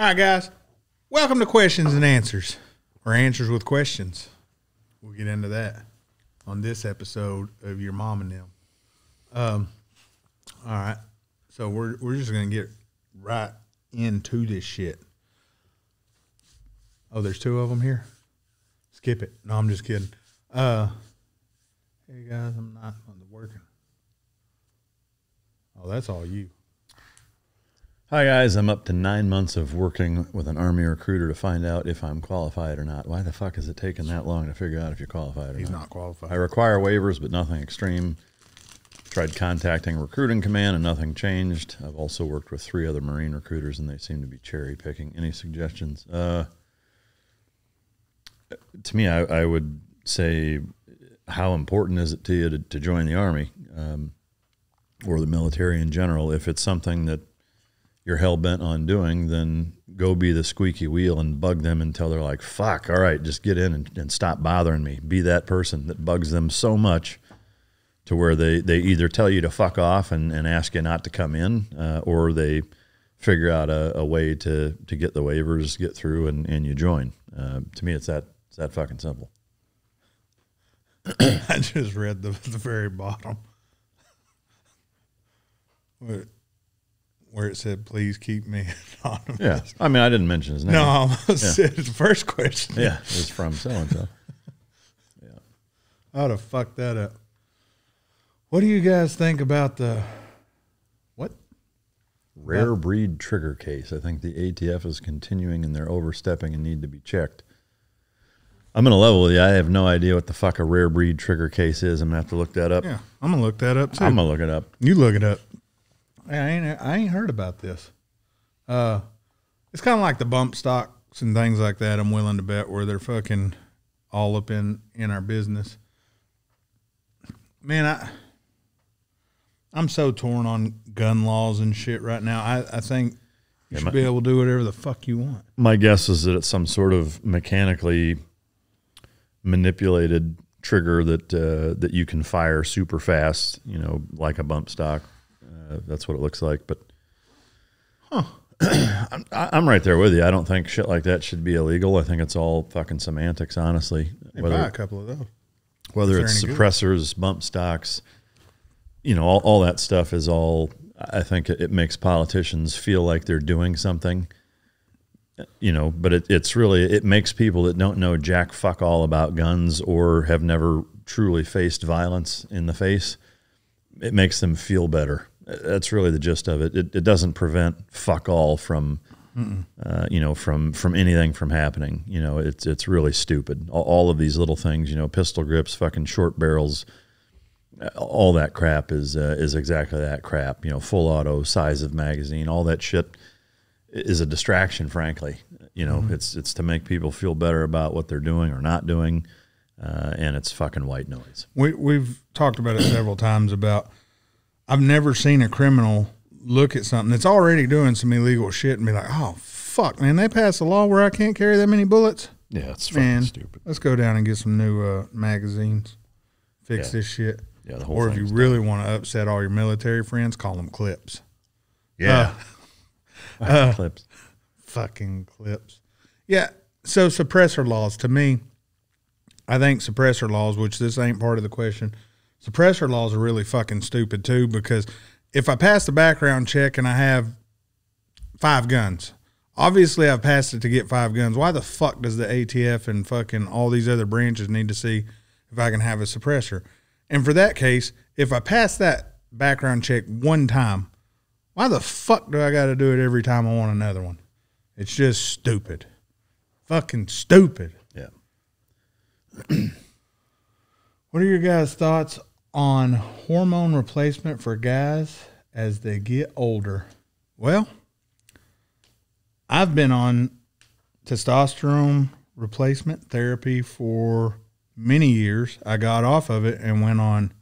All right, guys. Welcome to Questions and Answers, or Answers with Questions. We'll get into that on this episode of Your Mom and Them. All right. So we're just going to get right into this shit. Oh, there's two of them here? Skip it. No, I'm just kidding. Hey, guys, I'm not working. Oh, that's all you. Hi, guys. I'm up to 9 months of working with an Army recruiter to find out if I'm qualified or not. Why the fuck is it taking that long to figure out if you're qualified or not? He's not qualified. I require waivers, but nothing extreme. Tried contacting recruiting command and nothing changed. I've also worked with 3 other Marine recruiters, and they seem to be cherry picking. Any suggestions? To me, I would say, how important is it to you to join the Army or the military in general? If it's something that you're hell-bent on doing, then go be the squeaky wheel and bug them until they're like, fuck, all right, just get in and stop bothering me. Be that person that bugs them so much to where they either tell you to fuck off and ask you not to come in, or they figure out a way to get the waivers, get through, and you join. To me, it's that fucking simple. I just read the very bottom where it said, please keep me anonymous. Yeah, I mean, I didn't mention his name. No, I almost said the first question. Yeah, it was from so-and-so. Yeah. I would have fucked that up. What do you guys think about the, what? Rare breed trigger case. I think the ATF is continuing and they're overstepping and need to be checked. I'm going to level with you. I have no idea what the fuck a rare breed trigger case is. I'm going to have to look that up. Yeah, I'm going to look that up too. I'm going to look it up. You look it up. I ain't heard about this. It's kind of like the bump stocks and things like that. I'm willing to bet where they're fucking all up in our business. Man, I'm so torn on gun laws and shit right now. I think you should be able to do whatever the fuck you want. My guess is that it's some sort of mechanically manipulated trigger that you can fire super fast, like a bump stock. That's what it looks like. But I'm right there with you. I don't think shit like that should be illegal. I think it's all fucking semantics, honestly. Buy a couple of those. Whether it's suppressors, bump stocks, all that stuff is all, I think it makes politicians feel like they're doing something, but it's really, it makes people that don't know jack fuck all about guns or have never truly faced violence in the face, it makes them feel better. That's really the gist of it. It doesn't prevent fuck all from, from anything from happening. It's really stupid. All of these little things, pistol grips, fucking short barrels, all that crap is exactly that crap. Full auto, size of magazine, all that shit is a distraction. Frankly, it's to make people feel better about what they're doing or not doing, and it's fucking white noise. We've talked about it several times about. I've never seen a criminal look at something that's already doing some illegal shit and be like, oh, fuck, man, they passed a law where I can't carry that many bullets? Yeah, it's fucking stupid. Let's go down and get some new magazines. Fix this shit. Yeah, the whole or if you really want to upset all your military friends, call them clips. Yeah. Clips. Fucking clips. Yeah, so suppressor laws, to me, I think suppressor laws, which this ain't part of the question, suppressor laws are really fucking stupid too, because if I pass the background check and I have 5 guns, obviously I've passed it to get 5 guns. Why the fuck does the ATF and fucking all these other branches need to see if I can have a suppressor? And for that case, if I pass that background check one time, why the fuck do I got to do it every time I want another one? It's just stupid. Fucking stupid. Yeah. What are your guys' thoughts on hormone replacement for guys as they get older? Well, I've been on testosterone replacement therapy for many years. I got off of it and went on,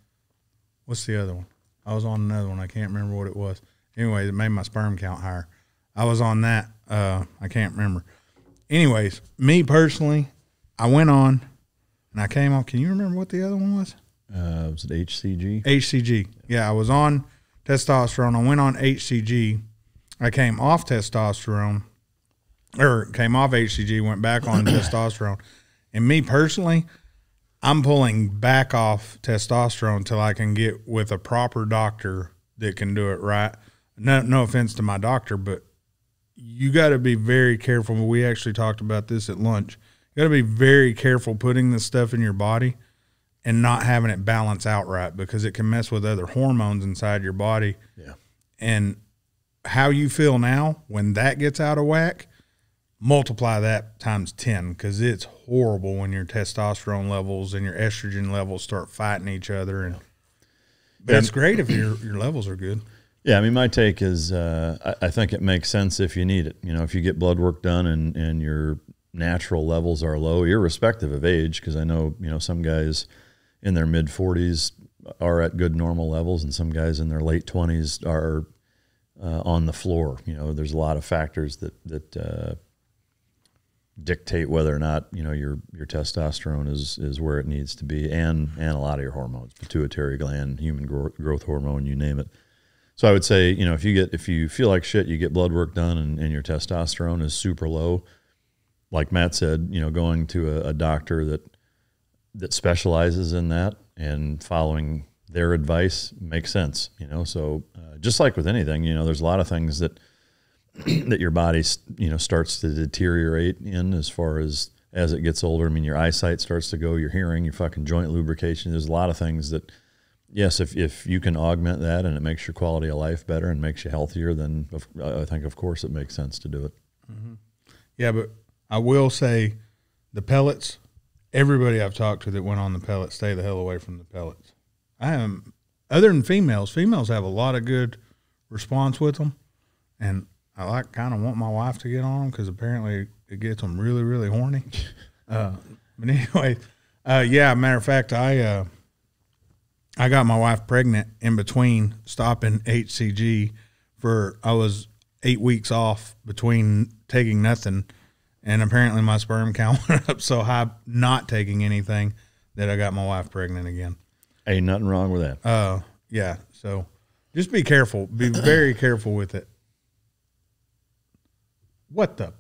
what's the other one? I was on another one. I can't remember what it was. Anyway, it made my sperm count higher. I was on that. I can't remember. Anyways, me personally, I went on and I came off. Can you remember what the other one was? Was it HCG? HCG. Yeah, I was on testosterone. I went on HCG. I came off testosterone. or came off HCG, went back on testosterone. And me personally, I'm pulling back off testosterone until I can get with a proper doctor that can do it right. No offense to my doctor, but you got to be very careful. We actually talked about this at lunch. You got to be very careful putting this stuff in your body and not having it balance out right, because it can mess with other hormones inside your body. Yeah. And how you feel now, when that gets out of whack, multiply that times 10, because it's horrible when your testosterone levels and your estrogen levels start fighting each other. And that's great if your levels are good. Yeah, I mean, my take is I think it makes sense if you need it. You know, if you get blood work done and your natural levels are low, irrespective of age, because I know, you know, some guys in their mid-40s are at good normal levels, and some guys in their late 20s are on the floor. You know, there's a lot of factors that dictate whether or not, you know, your testosterone is where it needs to be, and a lot of your hormones, pituitary gland, human growth hormone, you name it. So I would say, you know, if you feel like shit, you get blood work done and your testosterone is super low, like Matt said, you know, going to a doctor that specializes in that and following their advice makes sense, you know. So just like with anything, you know, there's a lot of things that your body, you know, starts to deteriorate in as far as it gets older. I mean, your eyesight starts to go, your hearing, your fucking joint lubrication. There's a lot of things that, yes, if you can augment that and it makes your quality of life better and makes you healthier, then I think, of course, it makes sense to do it. Mm-hmm. Yeah, but I will say the pellets, everybody I've talked to that went on the pellets, stay the hell away from the pellets. Other than females have a lot of good response with them, and I kind of want my wife to get on them because apparently it gets them really, really horny. But anyway, yeah, matter of fact, I got my wife pregnant in between stopping HCG I was 8 weeks off between taking nothing, and apparently my sperm count went up so high not taking anything that I got my wife pregnant again. Ain't nothing wrong with that. Yeah, so just be careful. Be very careful with it. What the?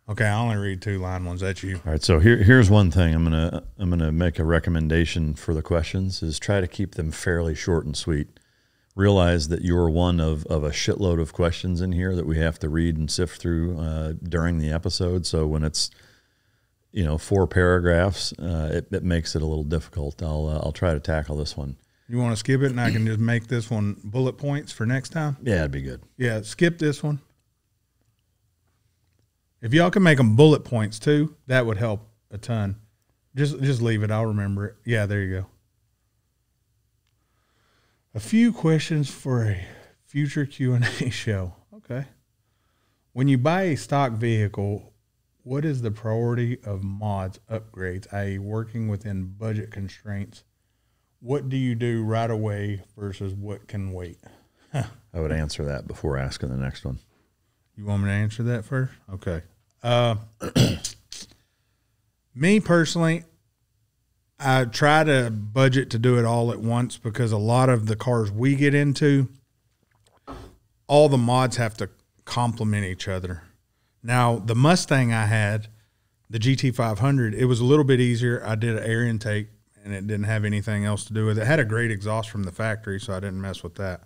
Okay, I only read 2-line ones. That's you. All right, so here's one thing. I'm gonna make a recommendation for the questions is try to keep them fairly short and sweet. Realize that you're one of a shitload of questions in here that we have to read and sift through during the episode. So when it's, you know, 4 paragraphs, it makes it a little difficult. I'll try to tackle this one. You want to skip it, and I can just make this one bullet points for next time? Yeah, it'd be good. Yeah, skip this one. If y'all can make them bullet points too, that would help a ton. Just leave it. I'll remember it. Yeah, there you go. A few questions for a future Q&A show. Okay. When you buy a stock vehicle, what is the priority of mods, upgrades, i.e. working within budget constraints? What do you do right away versus what can wait? I would answer that before asking the next one. You want me to answer that first? Okay. Me personally, I try to budget to do it all at once because a lot of the cars we get into, all the mods have to complement each other. Now, the Mustang I had, the GT500, it was a little bit easier. I did an air intake, and it didn't have anything else to do with it. It had a great exhaust from the factory, so I didn't mess with that.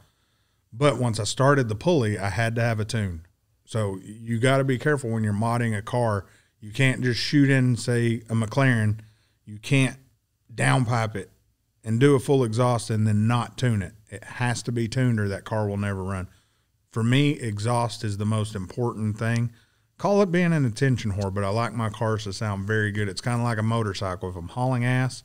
But once I started the pulley, I had to have a tune. So you got to be careful when you're modding a car. You can't just shoot in, say, a McLaren. You can't downpipe it and do a full exhaust and then not tune it. It has to be tuned or that car will never run. For me, exhaust is the most important thing. Call it being an attention whore, but I like my cars to sound very good. It's kind of like a motorcycle. If I'm hauling ass,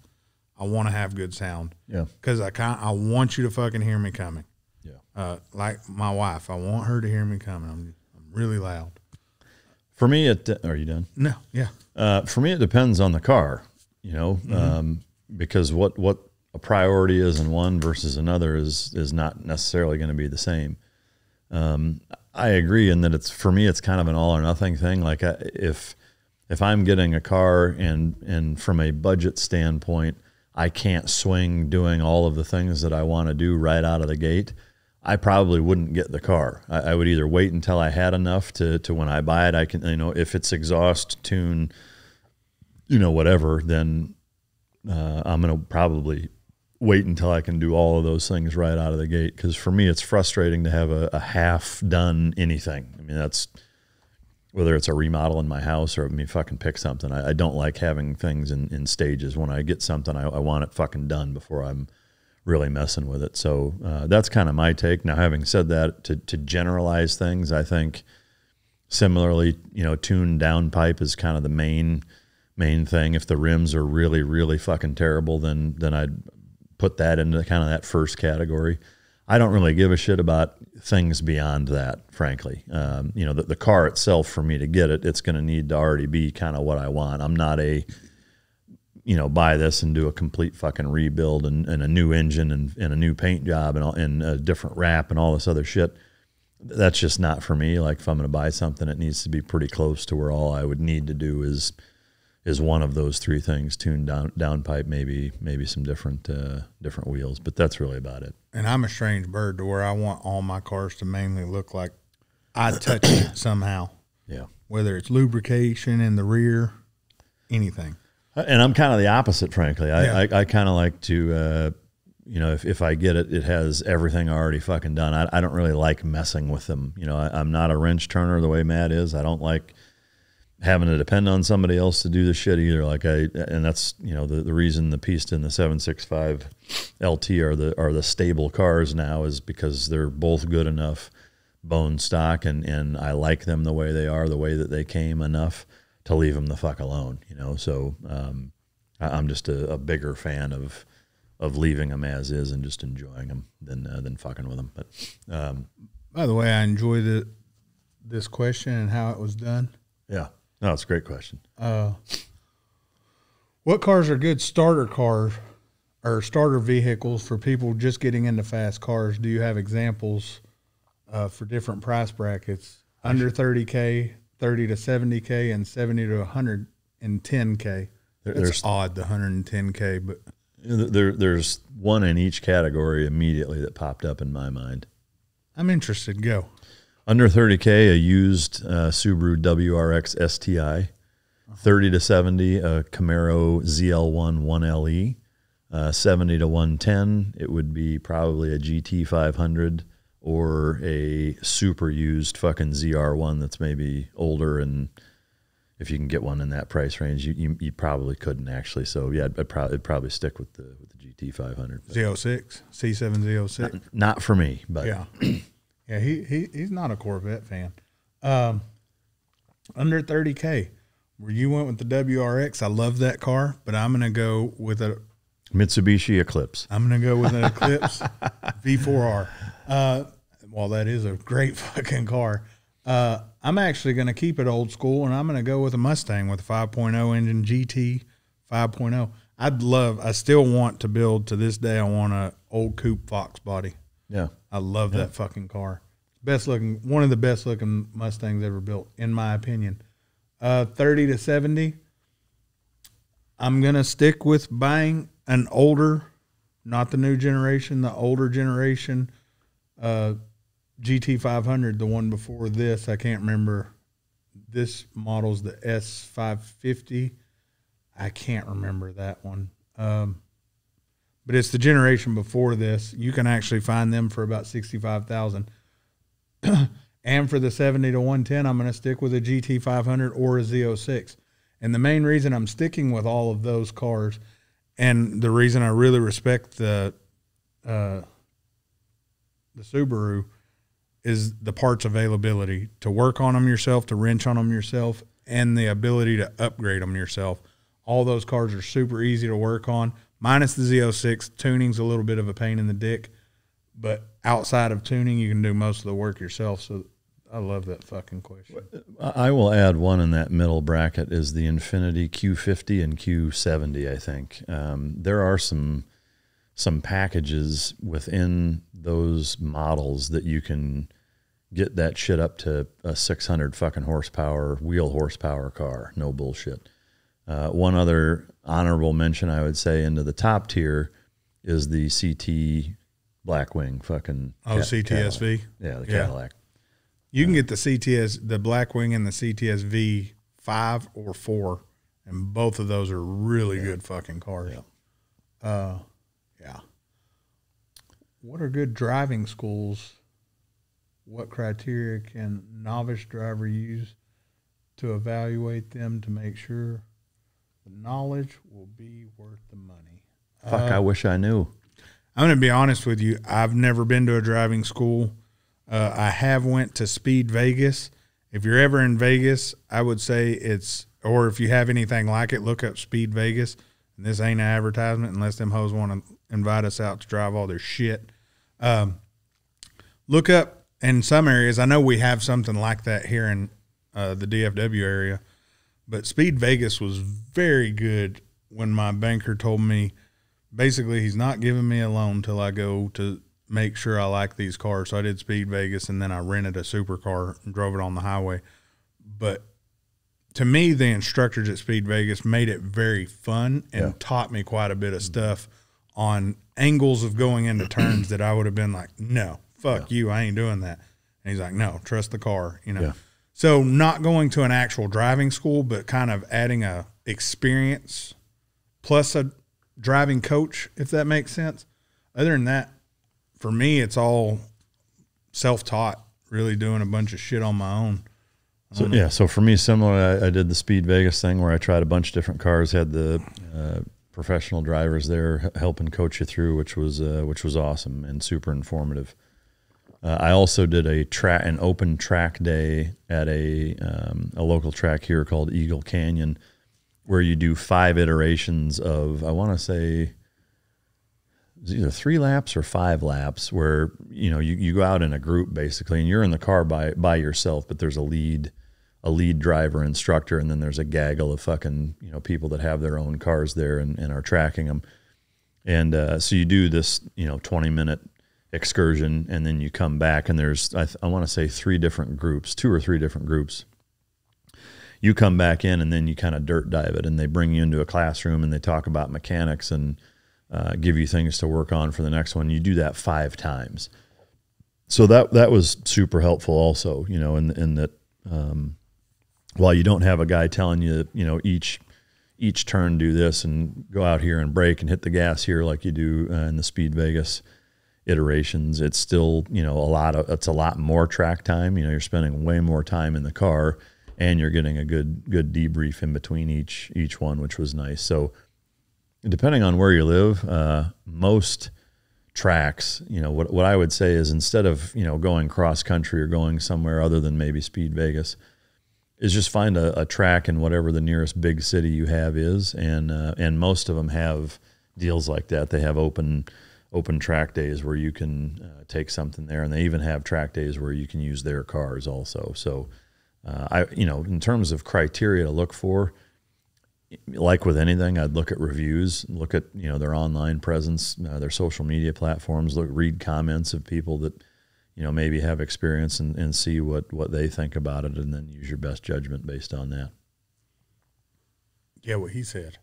I want to have good sound. Yeah. Because I want you to fucking hear me coming. Yeah. Like my wife, I want her to hear me coming. I'm really loud. For me, are you done? No. Yeah. For me, it depends on the car, you know, because what a priority is in one versus another is not necessarily going to be the same. I agree in that for me, it's kind of an all or nothing thing. Like if I'm getting a car and from a budget standpoint, I can't swing doing all of the things that I want to do right out of the gate, I probably wouldn't get the car. I would either wait until I had enough to when I buy it, I can, if it's exhaust, tune, whatever, then I'm going to probably wait until I can do all of those things right out of the gate. Because for me, it's frustrating to have a half done anything. I mean, that's whether it's a remodel in my house or fucking pick something. I don't like having things in stages. When I get something, I want it fucking done before I'm really messing with it. So that's kind of my take. Now, having said that, to generalize things, I think similarly, tuned downpipe is kind of the main thing. If the rims are really, really fucking terrible, then I'd put that into kind of that first category. I don't really give a shit about things beyond that, frankly. The car itself, for me to get it, it's going to need to already be kind of what I want. I'm not buy this and do a complete fucking rebuild and a new engine and a new paint job and a different wrap and all this other shit. That's just not for me. Like, if I'm going to buy something, it needs to be pretty close to where all I would need to do is one of those three things: tuned downpipe, maybe some different wheels, but that's really about it. And I'm a strange bird to where I want all my cars to mainly look like I touched it somehow. Yeah. Whether it's lubrication in the rear, anything. And I'm kind of the opposite, frankly. I kind of like to, if I get it, it has everything already fucking done. I don't really like messing with them. I'm not a wrench turner the way Matt is. I don't like having to depend on somebody else to do the shit either. And that's, the reason the Pista and the 765 LT are the stable cars now is because they're both good enough bone stock, and I like them the way they are, the way that they came enough to leave them the fuck alone, So I'm just a bigger fan of leaving them as is and just enjoying them than fucking with them. But by the way, I enjoy this question and how it was done. Yeah, no, it's a great question. What cars are good starter cars or starter vehicles for people just getting into fast cars? Do you have examples for different price brackets? Under 30K, 30 to 70K, and 70 to 110K. It's odd, the 110K, but there's one in each category immediately that popped up in my mind. I'm interested. Go. Under 30K, a used Subaru WRX STI. 30 to 70, a Camaro ZL1 1LE. 70 to 110, it would be probably a GT 500. Or a super used fucking ZR1 that's maybe older, and if you can get one in that price range, you probably couldn't actually. So yeah, I'd probably stick with the GT 500. Z06, C7 Z06. Not for me, but yeah, yeah. He's not a Corvette fan. Under 30K, where you went with the WRX, I love that car, but I'm gonna go with a Mitsubishi Eclipse. I'm gonna go with an Eclipse V4R. Well, that is a great fucking car. I'm actually going to keep it old school, and I'm going to go with a Mustang with a 5.0 engine, GT 5.0. I still want to build, to this day, I want a old coupe Fox body. Yeah. I love that fucking car. One of the best looking Mustangs ever built, in my opinion. 30 to 70, I'm going to stick with buying an older, not the new generation, the older generation, GT 500, the one before this. I can't remember. This model's the S550. I can't remember that one. But it's the generation before this. You can actually find them for about $65,000. And for the 70 to 110, I'm going to stick with a GT 500 or a Z06. And the main reason I'm sticking with all of those cars, and the reason I really respect the Subaru, is the parts availability, to work on them yourself, to wrench on them yourself, and the ability to upgrade them yourself. All those cars are super easy to work on, minus the Z06. Tuning's a little bit of a pain in the dick, but outside of tuning, you can do most of the work yourself. So I love that fucking question. I will add one in that middle bracket is the Infiniti Q50 and Q70, I think. There are some packages within those models that you can get that shit up to a 600 fucking wheel horsepower car. No bullshit. One other honorable mention I would say into the top tier is the CT Blackwing fucking CTSV. Cadillac. Yeah, the Cadillac. You can get the Blackwing and the CTSV 5 or 4, and both of those are really good fucking cars. Yeah. What are good driving schools? What criteria can novice driver use to evaluate them to make sure the knowledge will be worth the money? Fuck, I wish I knew. I'm going to be honest with you. I've never been to a driving school. I have went to Speed Vegas. If you're ever in Vegas, I would say or if you have anything like it, look up Speed Vegas. And this ain't an advertisement unless them hoes want to invite us out to drive all their shit. Look up in some areas. I know we have something like that here in the DFW area, but Speed Vegas was very good when my banker told me basically he's not giving me a loan till I go to make sure I like these cars. So I did Speed Vegas, and then I rented a supercar and drove it on the highway. But to me, the instructors at Speed Vegas made it very fun and taught me quite a bit of stuff on angles of going into turns that I would have been like, no, fuck you, I ain't doing that. And he's like, no, trust the car, you know. Yeah. So not going to an actual driving school, but kind of adding a experience plus a driving coach, if that makes sense. Other than that, for me, it's all self-taught, really doing a bunch of shit on my own. So for me, similar, I did the Speed Vegas thing where I tried a bunch of different cars, had the professional drivers there helping coach you through, which was awesome and super informative. I also did an open track day at a local track here called Eagle Canyon, where you do 5 iterations of, I want to say, it's either 3 laps or 5 laps, where you go out in a group basically, and you're in the car by yourself, but there's a lead driver instructor, and then there's a gaggle of fucking people that have their own cars there and are tracking them. And so you do this 20-minute excursion, and then you come back, and there's I want to say 3 different groups, 2 or 3 different groups. You come back in, and then you kind of dirt dive it, and they bring you into a classroom, and they talk about mechanics and give you things to work on for the next one. You do that 5 times. So that was super helpful also, in that while you don't have a guy telling you, each turn do this and go out here and brake and hit the gas here like you do in the Speed Vegas iterations, it's still, it's a lot more track time. You're spending way more time in the car, and you're getting a good debrief in between each one, which was nice. So depending on where you live, most tracks, what I would say is, instead of, going cross country or going somewhere other than maybe Speed Vegas, is just find a track in whatever the nearest big city you have is. And most of them have deals like that. They have open track days where you can take something there, and they even have track days where you can use their cars also. So, in terms of criteria to look for, like with anything, I'd look at reviews, look at their online presence, their social media platforms, read comments of people that maybe have experience, and see what they think about it, and then use your best judgment based on that. Yeah, what he said.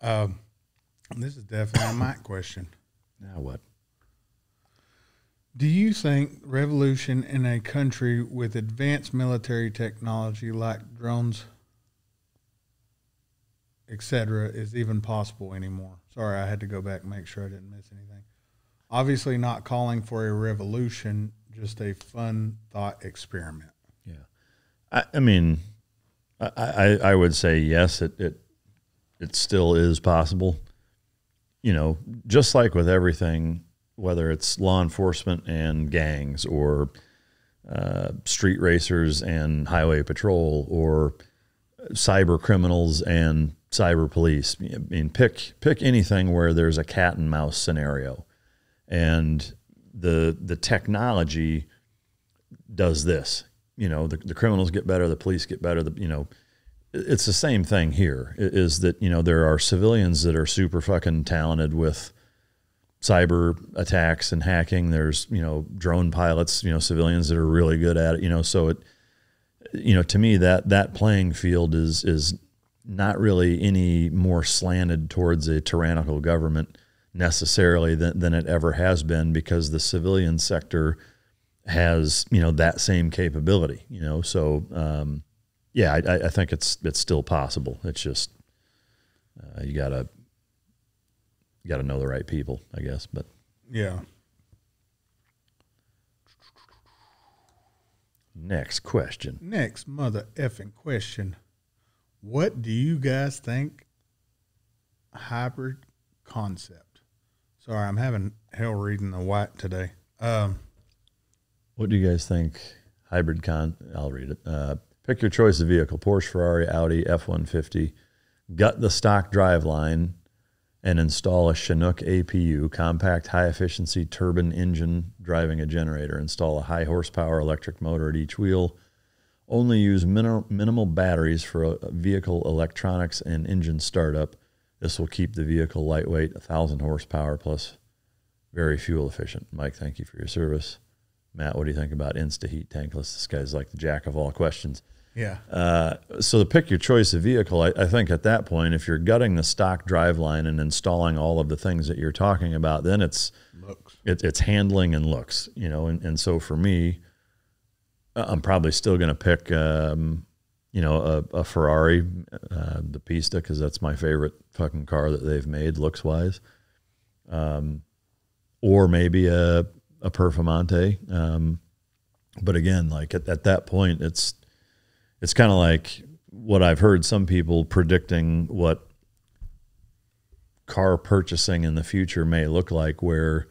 This is definitely a Mike question. Now what? Do you think revolution in a country with advanced military technology like drones, etc., is even possible anymore? Sorry, I had to go back and make sure I didn't miss anything. Obviously not calling for a revolution, just a fun thought experiment. Yeah. I mean, I would say yes, it still is possible. Just like with everything, whether it's law enforcement and gangs, or street racers and highway patrol, or cyber criminals and cyber police. I mean, pick anything where there's a cat and mouse scenario, and the technology does this. The criminals get better, the police get better. It's the same thing here. Is that there are civilians that are super fucking talented with cyber attacks and hacking. There's drone pilots, civilians that are really good at it. So it, to me, that playing field is not really any more slanted towards a tyrannical government necessarily than it ever has been, because the civilian sector has, you know, that same capability, you know. So yeah, I think it's still possible. It's just you gotta know the right people, I guess. But yeah. Next question. Next mother effing question. What do you guys think hybrid concept? Sorry, I'm having hell reading the white today. What do you guys think hybrid I'll read it. Pick your choice of vehicle: Porsche, Ferrari, Audi, F-150. Gut the stock driveline and install a Chinook APU, compact, high-efficiency turbine engine driving a generator. Install a high-horsepower electric motor at each wheel. Only use minimal batteries for vehicle electronics and engine startup. This will keep the vehicle lightweight, 1,000 horsepower, plus very fuel efficient. Mike, thank you for your service. Matt, what do you think about InstaHeat tankless? This guy's like the jack of all questions. Yeah. So to pick your choice of vehicle, I think at that point, if you're gutting the stock driveline and installing all of the things that you're talking about, then it's handling and looks, you know. And so for me, I'm probably still going to pick, you know, a Ferrari, the Pista, because that's my favorite fucking car that they've made looks wise. Or maybe a Performante. But again, like at that point, it's kind of like what I've heard some people predicting what car purchasing in the future may look like, where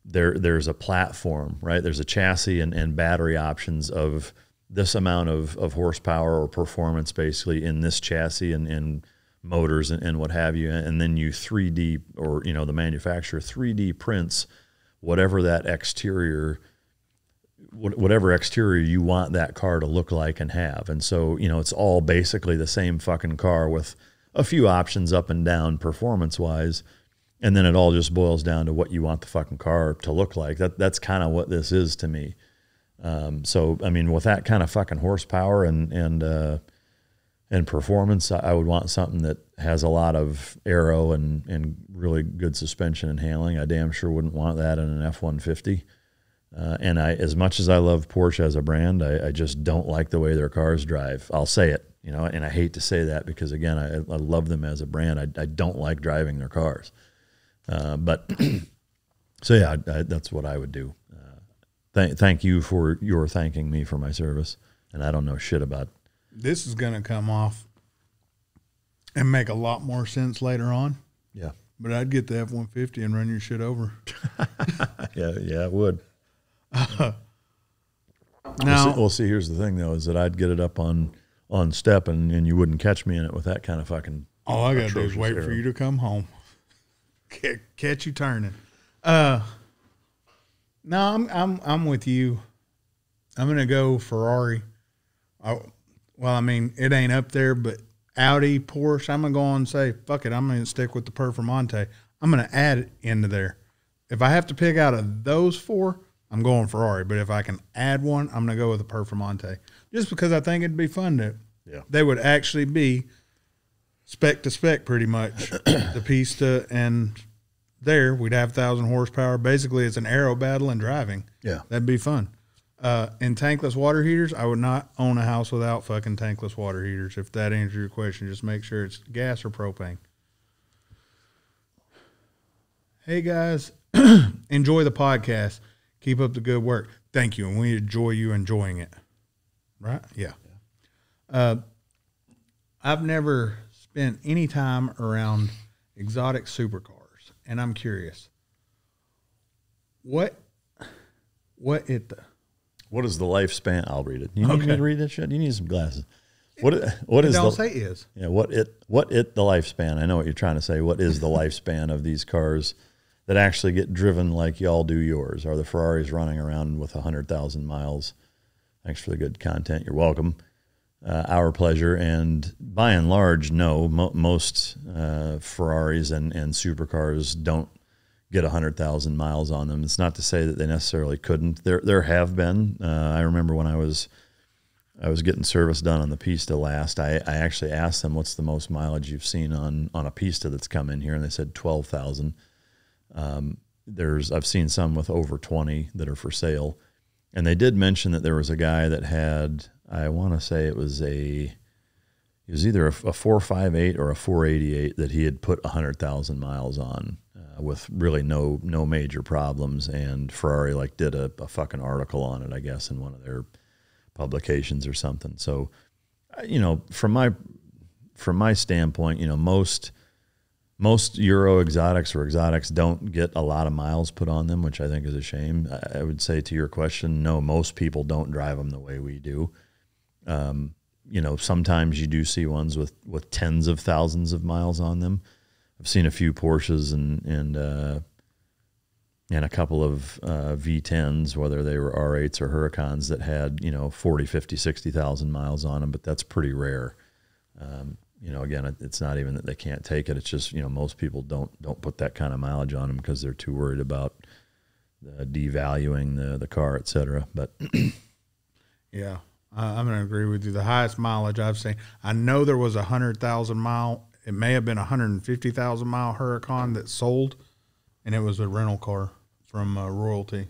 there's a platform, right? There's a chassis and battery options of this amount of horsepower or performance basically in this chassis and motors and what have you. And then you 3D, or, you know, the manufacturer 3D prints whatever that exterior, whatever exterior you want that car to look like and have. And so, you know, it's all basically the same fucking car with a few options up and down performance-wise, and then it all just boils down to what you want the fucking car to look like. That's kind of what this is to me. So, I mean, with that kind of fucking horsepower and performance, I would want something that has a lot of aero and really good suspension and handling. I damn sure wouldn't want that in an F-150. And as much as I love Porsche as a brand, I just don't like the way their cars drive. I'll say it, you know, and I hate to say that because, again, I love them as a brand. I don't like driving their cars. But so yeah, that's what I would do. Thank you for your thanking me for my service. And I don't know shit about. This is going to come off and make a lot more sense later on. Yeah. But I'd get the F-150 and run your shit over. Yeah, it would. Now, we'll see. Here's the thing, though, is that I'd get it up on step, and you wouldn't catch me in it with that kind of fucking. All I gotta do is wait for you to come home, catch you turning. No, I'm with you. I'm gonna go Ferrari. Well, I mean, it ain't up there, but Audi, Porsche. I'm gonna go on and say, fuck it. I'm gonna stick with the Performante. I'm gonna add it into there. If I have to pick out of those four, I'm going Ferrari, but if I can add one, I'm going to go with the Performante. Just because I think it'd be fun to. Yeah. They would actually be spec to spec pretty much. The Pista and there, we'd have 1,000 horsepower. Basically, it's an aero battle and driving. Yeah. That'd be fun. And tankless water heaters, I would not own a house without fucking tankless water heaters. If that answers your question, just make sure it's gas or propane. Hey, guys, enjoy the podcast. Keep up the good work. Thank you. And we enjoy you enjoying it. Right? Yeah. I've never spent any time around exotic supercars, and I'm curious. What is the lifespan? I'll read it. You need me to read that shit? You need some glasses. What is don't say is. Yeah, what the lifespan? I know what you're trying to say. What is the lifespan of these cars that actually get driven like y'all do yours? Are the Ferraris running around with 100,000 miles? Thanks for the good content. You're welcome. Our pleasure. And by and large, no. Most Ferraris and supercars don't get 100,000 miles on them. It's not to say that they necessarily couldn't. There have been. I remember when I was getting service done on the Pista last, I actually asked them, what's the most mileage you've seen on a Pista that's come in here? And they said 12,000. I've seen some with over 20 that are for sale. And they did mention that there was a guy that had, I want to say it was either a 458 or a 488 that he had put 100,000 miles on with really no major problems. And Ferrari like did a fucking article on it, I guess, in one of their publications or something. So, you know, from my standpoint, you know, most Euro exotics or exotics don't get a lot of miles put on them, which I think is a shame. I would say to your question, no, most people don't drive them the way we do. You know, sometimes you do see ones with tens of thousands of miles on them. I've seen a few Porsches and a couple of V10s, whether they were R8s or Huracans, that had, you know, 40, 50, 60,000 miles on them, but that's pretty rare. You know, again, it's not even that they can't take it. It's just, you know, most people don't put that kind of mileage on them because they're too worried about devaluing the car, et cetera. But yeah, I'm going to agree with you. The highest mileage I've seen, I know there was 100,000 mile. It may have been 150,000 mile Huracan that sold, and it was a rental car from Royalty.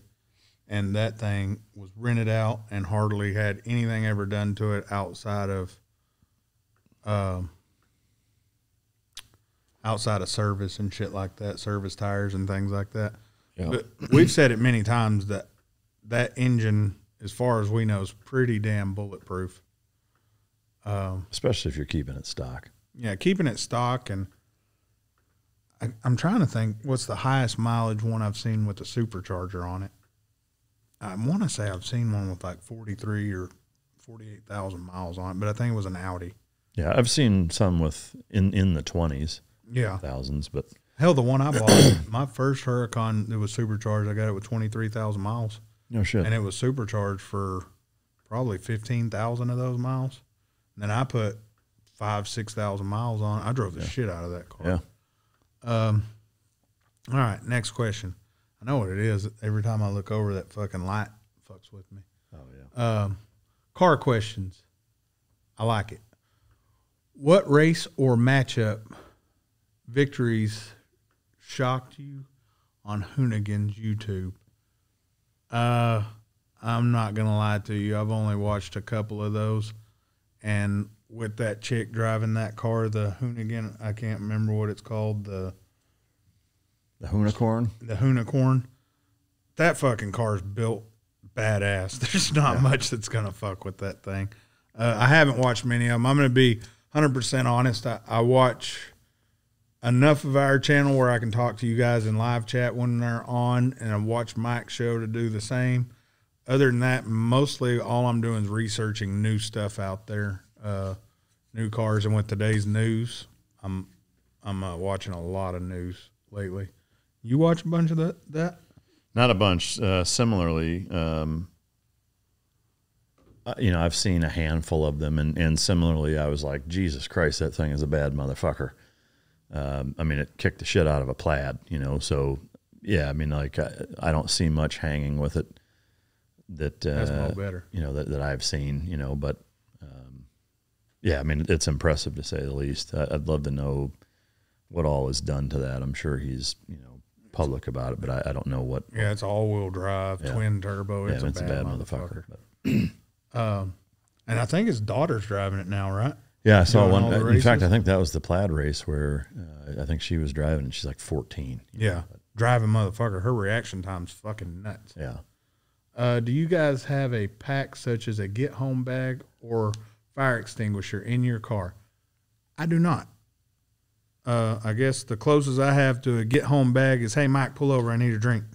And that thing was rented out and hardly had anything ever done to it outside of service and shit like that, service tires and things like that. Yeah. But we've said it many times that engine, as far as we know, is pretty damn bulletproof. Especially if you're keeping it stock. Yeah, keeping it stock. And I'm trying to think what's the highest mileage one I've seen with the supercharger on it. I want to say I've seen one with like 43 or 48,000 miles on it, but I think it was an Audi. Yeah, I've seen some with in the 20s. Yeah. Thousands, but hell, the one I bought, my first Huracan, it was supercharged. I got it with 23,000 miles. No shit. And it was supercharged for probably 15,000 of those miles. And then I put 5,000-6,000 miles on it. I drove the shit out of that car. Yeah. All right, next question. I know what it is. Every time I look over, that fucking light fucks with me. Oh, yeah. Car questions. I like it. What race or matchup victories shocked you on Hoonigan's YouTube? I'm not going to lie to you. I've only watched a couple of those. And with that chick driving that car, the Hoonigan, I can't remember what it's called. The Hoonicorn? The Hoonicorn. That fucking car's built badass. There's not much that's going to fuck with that thing. I haven't watched many of them. I'm going to be 100% honest. I watch enough of our channel where I can talk to you guys in live chat when they're on, and I watch Mike's show to do the same. Other than that, mostly all I'm doing is researching new stuff out there, new cars. And with today's news, I'm watching a lot of news lately. You watch a bunch of that? Not a bunch. Similarly, you know, I've seen a handful of them, and similarly, I was like, Jesus Christ, that thing is a bad motherfucker. I mean, it kicked the shit out of a Plaid, you know. So, yeah, I mean, like, I don't see much hanging with it that's no better, you know, that I've seen, you know. But, yeah, I mean, it's impressive to say the least. I'd love to know what all is done to that. I'm sure he's, you know, public about it, but I don't know what. Yeah, it's all-wheel drive, twin turbo. It's a bad motherfucker. And I think his daughter's driving it now, right? Yeah, I saw one. In fact, I think that was the Plaid race where I think she was driving, and she's like 14. Yeah, driving motherfucker. Her reaction time's fucking nuts. Yeah. Do you guys have a pack such as a get-home bag or fire extinguisher in your car? I do not. I guess the closest I have to a get-home bag is, hey, Mike, pull over. I need a drink.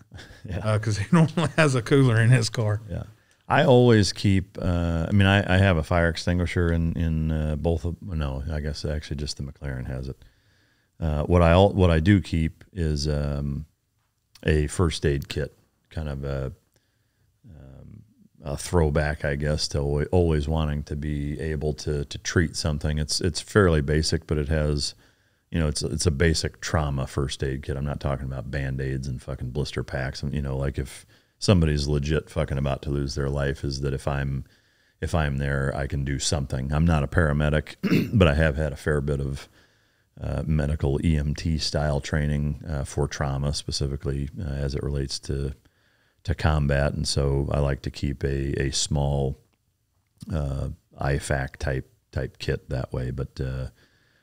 Yeah. Because he normally has a cooler in his car. Yeah. I always keep, I mean, I have a fire extinguisher in both of, no, I guess actually just the Mclaren has it. What I do keep is a first aid kit, kind of a throwback, I guess, to always wanting to be able to treat something. It's fairly basic, but it has, you know, it's a basic trauma first aid kit. I'm not talking about Band-Aids and fucking blister packs. And, you know, like if somebody's legit fucking about to lose their life, is that if I'm there, I can do something. I'm not a paramedic, but I have had a fair bit of medical EMT style training for trauma, specifically as it relates to combat. And so I like to keep a small IFAC type kit that way. But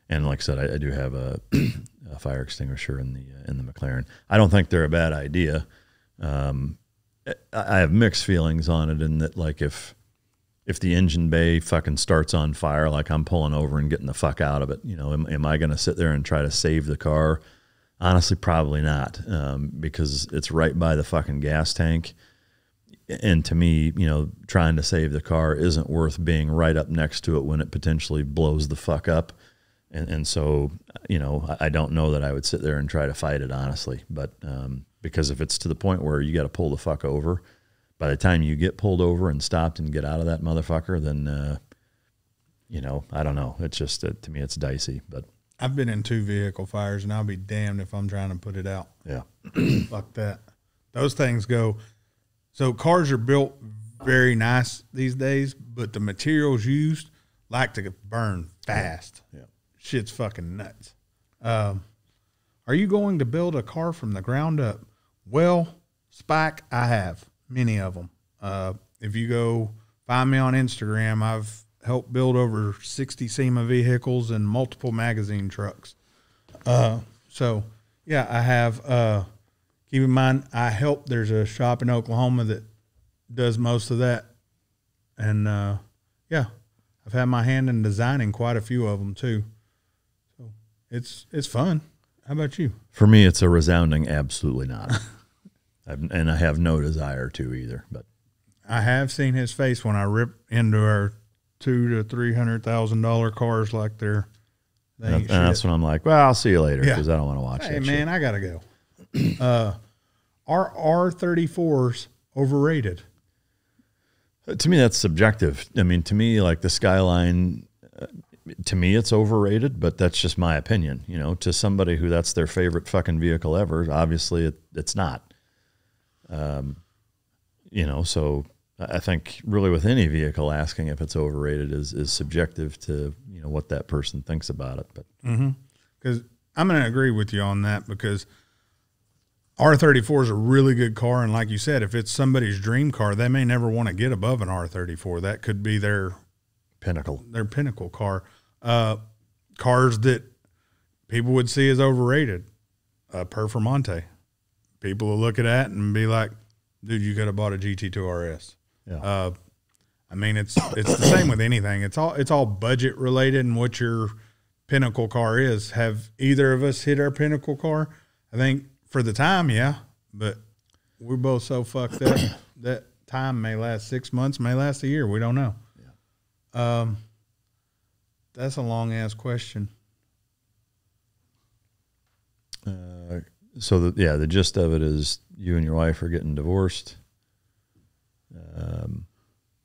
and like I said, I do have a fire extinguisher in the Mclaren. I don't think they're a bad idea. I have mixed feelings on it in that, like, if the engine bay fucking starts on fire, like I'm pulling over and getting the fuck out of it, you know, am I going to sit there and try to save the car? Honestly, probably not, because it's right by the fucking gas tank. And to me, you know, trying to save the car isn't worth being right up next to it when it potentially blows the fuck up. And so, you know, I don't know that I would sit there and try to fight it, honestly. But because if it's to the point where you got to pull the fuck over, by the time you get pulled over and stopped and get out of that motherfucker, then, you know, I don't know. It's just, to me, it's dicey. But I've been in 2 vehicle fires, and I'll be damned if I'm trying to put it out. Yeah. Fuck that. Those things go. So cars are built very nice these days, but the materials used like to burn fast. Yeah. Shit's fucking nuts. Are you going to build a car from the ground up? Well, Spike, I have many of them. If you go find me on Instagram, I've helped build over 60 SEMA vehicles and multiple magazine trucks. So yeah, I have, keep in mind, there's a shop in Oklahoma that does most of that. And, yeah, I've had my hand in designing quite a few of them too. So it's fun. How about you? For me, it's a resounding absolutely not. And I have no desire to either. But I have seen his face when I rip into our $200,000 to $300,000 cars like they're. And that's when I'm like, well, I'll see you later, because I don't want to watch that. Hey man, I gotta go. Are R34's overrated? To me, that's subjective. I mean, to me, like the Skyline, to me, it's overrated, but that's just my opinion. You know, to somebody who that's their favorite fucking vehicle ever, obviously it's not. You know, so I think really with any vehicle, asking if it's overrated is subjective to, you know, what that person thinks about it. But because I'm going to agree with you on that, because R34 is a really good car, and like you said, if it's somebody's dream car, they may never want to get above an R34. That could be their pinnacle car. Cars that people would see as overrated, Performante. People will look at that and be like, dude, you could have bought a GT2 RS. Yeah. I mean, it's the same with anything. It's all budget related and what your pinnacle car is. Have either of us hit our pinnacle car? I think for the time, yeah, but we're both so fucked up that time may last 6 months, may last a year. We don't know. Yeah. That's a long ass question. So the gist of it is you and your wife are getting divorced.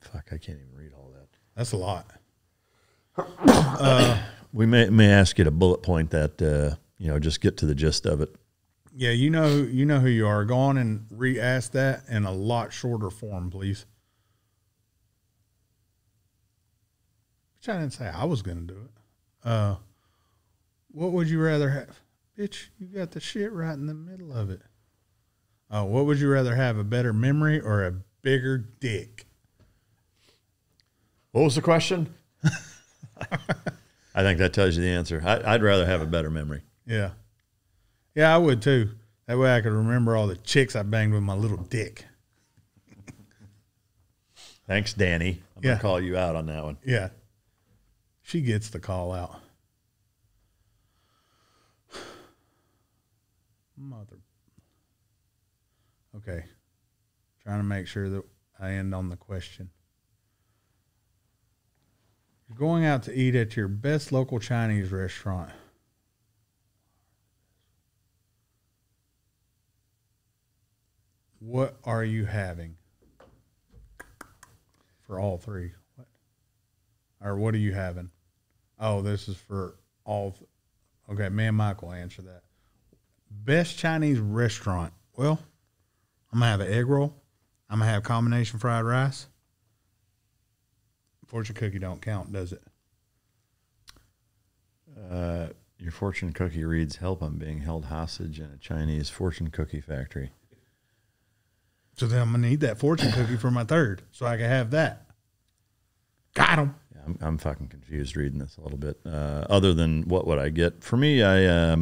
Fuck, I can't even read all that. That's a lot. We may ask you to bullet point that, you know, just get to the gist of it. Yeah, you know who you are. Go on and re-ask that in a lot shorter form, please. Which I didn't say I was going to do it. What would you rather have? Bitch, you got the shit right in the middle of it. Oh, what would you rather have, a better memory or a bigger dick? What was the question? I think that tells you the answer. I'd rather have a better memory. Yeah. Yeah, I would too. That way I could remember all the chicks I banged with my little dick. Thanks, Danny. I'm going to call you out on that one. Yeah. She gets the call out. Mother. Okay. Trying to make sure that I end on the question. You're going out to eat at your best local Chinese restaurant. What are you having? For all three. What? Or what are you having? Oh, this is for all. Okay, me and Michael answer that. Best Chinese restaurant. Well, I'm going to have an egg roll. I'm going to have combination fried rice. Fortune cookie don't count, does it? Your fortune cookie reads, "Help, I'm being held hostage in a Chinese fortune cookie factory." So then I'm going to need that fortune cookie for my third so I can have that. Got him. Yeah, I'm fucking confused reading this a little bit. Other than what would I get? For me, I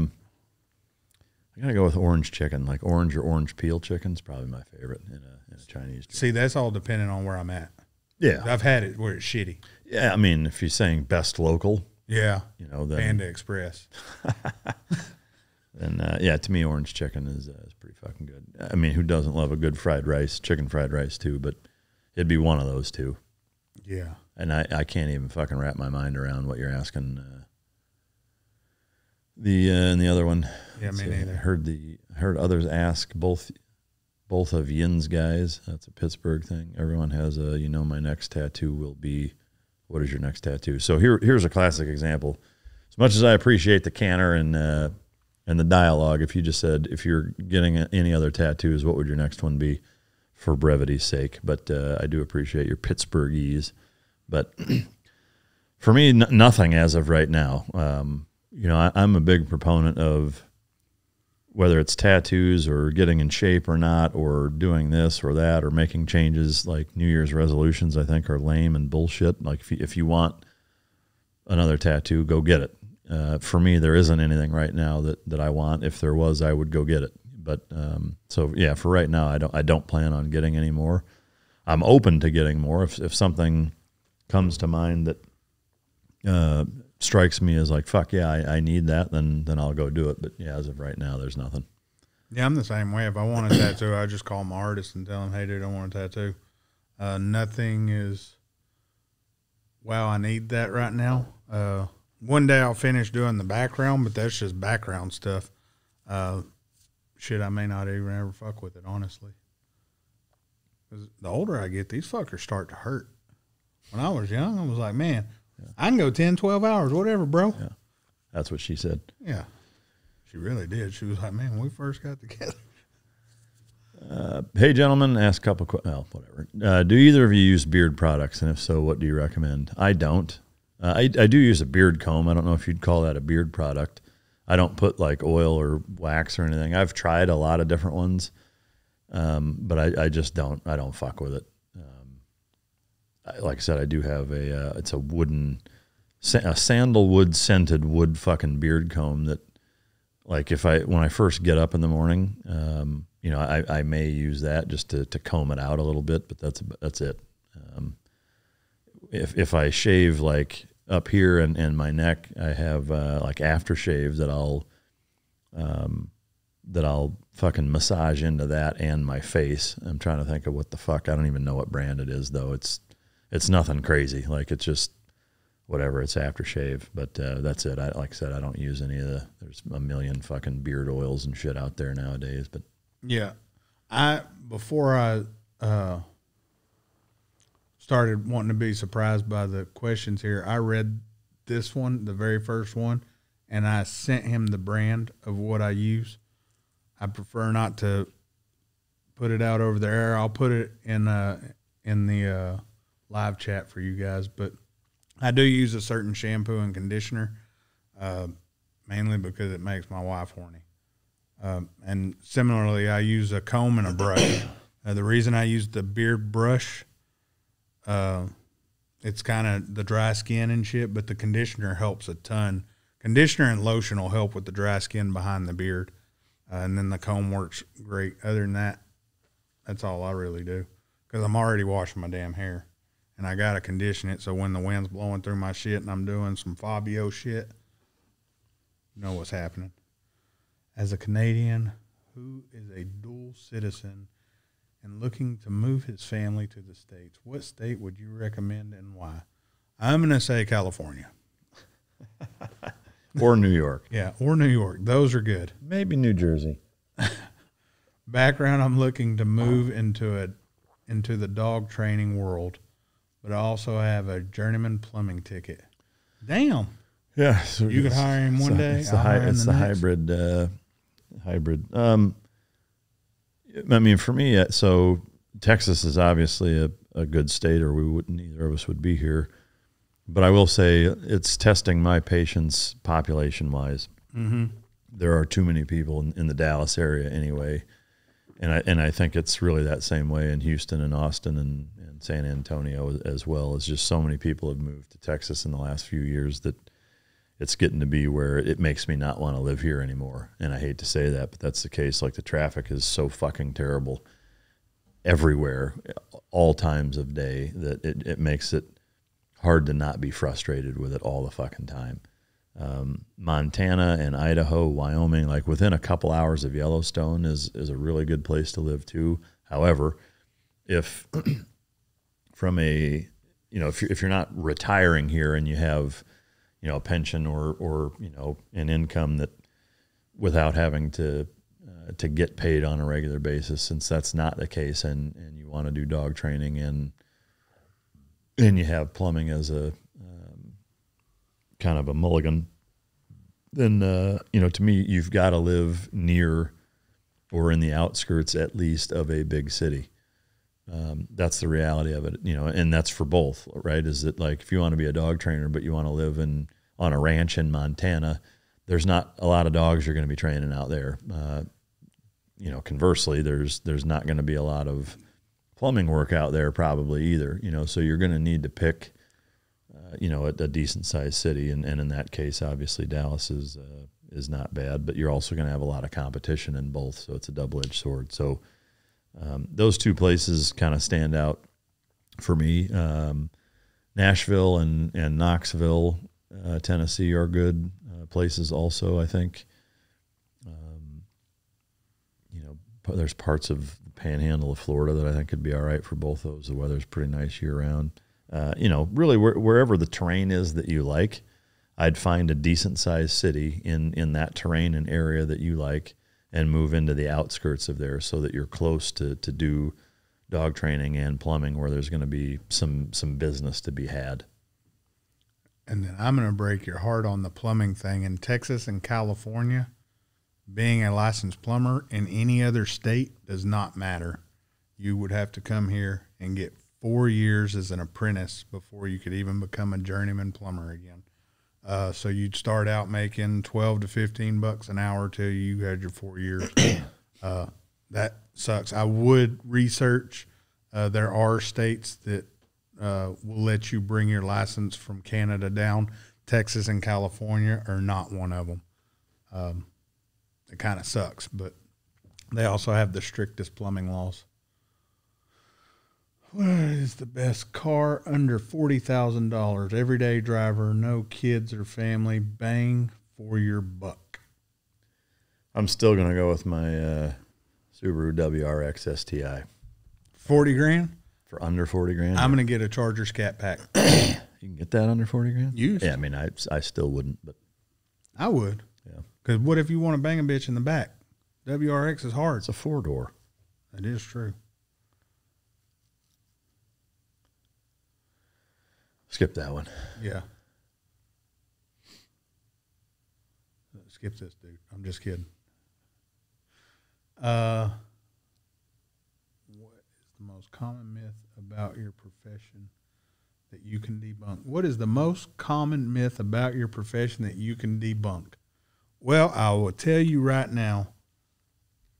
got to go with orange chicken. Like orange or orange peel chicken's probably my favorite in a Chinese chicken. See, that's all depending on where I'm at. Yeah. I've had it where it's shitty. Yeah, I mean, if you're saying best local, yeah, you know, then Panda Express. then yeah, to me, orange chicken is pretty fucking good. I mean, who doesn't love a good fried rice, chicken fried rice too? But it'd be one of those two. Yeah, and I can't even fucking wrap my mind around what you're asking. And the other one, yeah, me neither. I heard others ask both of Yin's guys. That's a Pittsburgh thing. Everyone has a, you know, my next tattoo will be. What is your next tattoo? So here's a classic example. As much as I appreciate the canner and the dialogue, if you just said, if you're getting any other tattoos, what would your next one be, for brevity's sake? But I do appreciate your Pittsburghese. But for me, nothing as of right now. You know, I'm a big proponent of whether it's tattoos or getting in shape or not, or doing this or that, or making changes. Like New Year's resolutions, I think, are lame and bullshit. Like if you want another tattoo, go get it. For me, there isn't anything right now that I want. If there was, I would go get it. But so yeah, for right now, I don't plan on getting any more. I'm open to getting more if something comes to mind that strikes me as like, fuck yeah, I need that, then I'll go do it. But yeah, as of right now, there's nothing. Yeah, I'm the same way. If I want a tattoo, I just call my artist and tell him, hey, dude, I want a tattoo. Nothing is, wow, I need that right now. One day I'll finish doing the background, but that's just background stuff. Shit, I may not even ever fuck with it, honestly. 'Cause the older I get, these fuckers start to hurt. When I was young, I was like, man, yeah, I can go 10, 12 hours, whatever, bro. Yeah, that's what she said. Yeah, she really did. She was like, man, when we first got together. Hey, gentlemen, ask a couple well, whatever. Do either of you use beard products? And if so, what do you recommend? I don't. I do use a beard comb. I don't know if you'd call that a beard product. I don't put like oil or wax or anything. I've tried a lot of different ones, but I just don't. I don't fuck with it. Like I said, I do have it's a sandalwood scented wood fucking beard comb that, like, when I first get up in the morning, you know, I may use that just to comb it out a little bit, but that's it. If I shave like up here and my neck, I have like aftershave that I'll fucking massage into that and my face. I'm trying to think of what the fuck. I don't even know what brand it is though. It's nothing crazy. Like it's just whatever. It's aftershave, but that's it. Like I said, I don't use any of there's a million fucking beard oils and shit out there nowadays. But yeah, before I started wanting to be surprised by the questions here, I read this one, the very first one, and I sent him the brand of what I use. I prefer not to put it out over the air. I'll put it in the live chat for you guys, but I do use a certain shampoo and conditioner, mainly because it makes my wife horny. And similarly, I use a comb and a brush. The reason I use the beard brush, it's kind of the dry skin and shit, but the conditioner helps a ton. Conditioner and lotion will help with the dry skin behind the beard. And then the comb works great. Other than that, that's all I really do. Because I'm already washing my damn hair. And I got to condition it so when the wind's blowing through my shit and I'm doing some Fabio shit, you know what's happening. As a Canadian who is a dual citizen and looking to move his family to the States, what state would you recommend and why? I'm going to say California. Or New York. Yeah, or New York. Those are good. Maybe New Jersey. Background, I'm looking to move into the dog training world, but I also have a journeyman plumbing ticket. Damn. Yeah. So you could hire him one day. It's the hybrid. Hybrid. I mean, for me, so Texas is obviously a good state, or neither of us would be here. But I will say it's testing my patience population-wise. Mm-hmm. There are too many people in the Dallas area anyway. And I think it's really that same way in Houston and Austin and San Antonio as well. It's just so many people have moved to Texas in the last few years that it's getting to be where it makes me not want to live here anymore. And I hate to say that, but that's the case. Like, the traffic is so fucking terrible everywhere, all times of day, that it makes it hard to not be frustrated with it all the fucking time. Montana and Idaho, Wyoming, like within a couple hours of Yellowstone is a really good place to live too. However, if from a, if you're not retiring here and you have, a pension or an income that without having to get paid on a regular basis, since that's not the case, and you want to do dog training and you have plumbing as a kind of a mulligan, then, to me, you've got to live near or in the outskirts at least of a big city. That's the reality of it, and that's for both, right? Is that, like, if you want to be a dog trainer, but you want to live on a ranch in Montana, there's not a lot of dogs you're going to be training out there. Conversely, there's not going to be a lot of plumbing work out there probably either, so you're going to need to pick a decent sized city. And in that case, obviously Dallas is not bad, but you're also going to have a lot of competition in both. So it's a double-edged sword. So those two places kind of stand out for me. Nashville and Knoxville, Tennessee are good places also, I think. There's parts of the panhandle of Florida that I think could be all right for both those. The weather's pretty nice year round. Really wherever the terrain is that you like, I'd find a decent sized city in that terrain and area that you like and move into the outskirts of there so that you're close to do dog training and plumbing where there's going to be some business to be had. And then I'm going to break your heart on the plumbing thing. In Texas and California, being a licensed plumber in any other state does not matter. You would have to come here and get 4 years as an apprentice before you could even become a journeyman plumber again. So you'd start out making $12 to $15 an hour till you had your 4 years. That sucks. I would research. There are states that will let you bring your license from Canada down. Texas and California are not one of them. It kind of sucks, but they also have the strictest plumbing laws. What is the best car under $40,000? Everyday driver, no kids or family, bang for your buck. I'm still going to go with my Subaru WRX STI. 40 grand? For under 40 grand? I'm going to get a Charger Scat Pack. You can get that under 40 grand? Used. Yeah, I mean, I still wouldn't, but I would. Yeah. Because what if you want to bang a bitch in the back? WRX is hard. It's a 4-door. That is true. Skip that one. Yeah. Skip this, dude. I'm just kidding. What is the most common myth about your profession that you can debunk? What is the most common myth about your profession that you can debunk? Well, I will tell you right now,